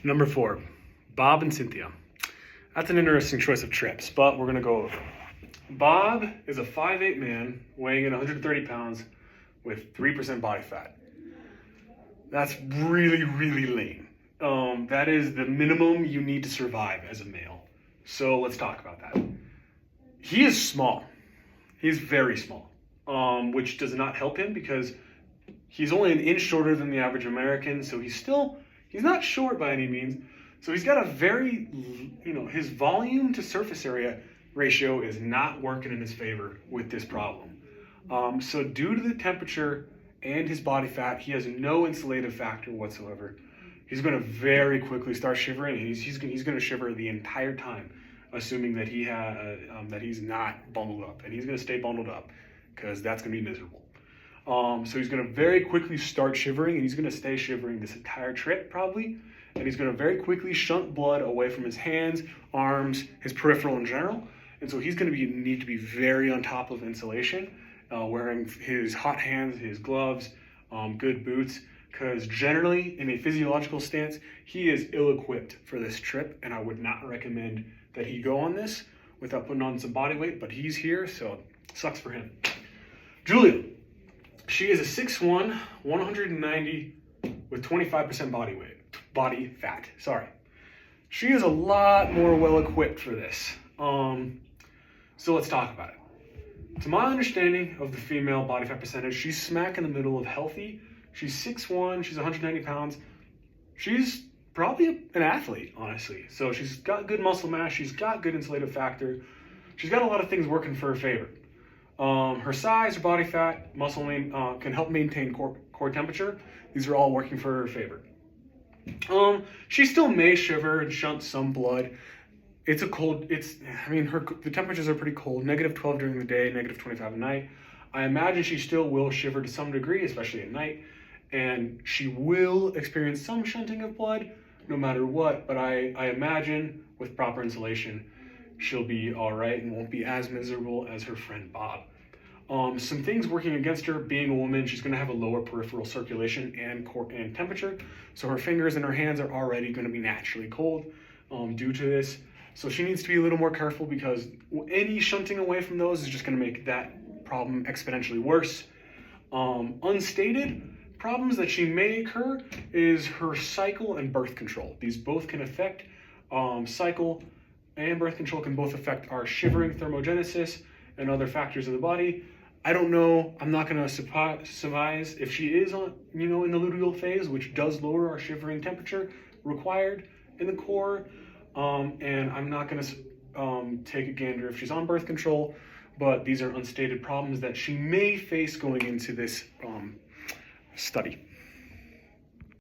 Number 4, Bob and Cynthia. That's an interesting choice of trips, but we're going to go over. Bob is a 5'8" man weighing in 130 pounds with 3% body fat. That's really, really lean. That is the minimum you need to survive as a male. So let's talk about that. He is small. He's very small, which does not help him because he's only an inch shorter than the average American. So he's not short by any means. So he's got a very, his volume to surface area ratio is not working in his favor with this problem. So due to the temperature and his body fat, he has no insulative factor whatsoever. He's going to very quickly start shivering, and he's going to shiver the entire time, assuming that he's not bundled up, and he's going to stay bundled up because that's going to be miserable. So he's going to very quickly start shivering, and he's going to stay shivering this entire trip probably, and he's going to very quickly shunt blood away from his hands, arms, his peripheral in general, and so he's going to need to be very on top of insulation, wearing his hot hands, his gloves, good boots, because generally in a physiological stance, he is ill-equipped for this trip, and I would not recommend that he go on this without putting on some body weight, but he's here, so it sucks for him. Julia, she is a 6'1", 190 with 25% body fat, sorry. She is a lot more well-equipped for this. So let's talk about it. To my understanding of the female body fat percentage, she's smack in the middle of healthy. She's 6'1", she's 190 pounds. She's probably an athlete, honestly. So she's got good muscle mass, she's got good insulative factor. She's got a lot of things working for her favor. Her size, her body fat, muscle can help maintain core temperature. These are all working for her favor. She still may shiver and shunt some blood. The temperatures are pretty cold, -12 during the day, -25 at night. I imagine she still will shiver to some degree, especially at night, and she will experience some shunting of blood no matter what, but I imagine with proper insulation, she'll be all right and won't be as miserable as her friend Bob. Some things working against her, being a woman, she's going to have a lower peripheral circulation and temperature, so her fingers and her hands are already going to be naturally cold due to this. So she needs to be a little more careful because any shunting away from those is just going to make that problem exponentially worse. Unstated problems that she may occur is her cycle and birth control. These both can affect cycle and birth control can both affect our shivering thermogenesis and other factors of the body. I don't know. I'm not going to surmise if she is on, in the luteal phase, which does lower our shivering temperature required in the core. And I'm not going to take a gander if she's on birth control, but these are unstated problems that she may face going into this study.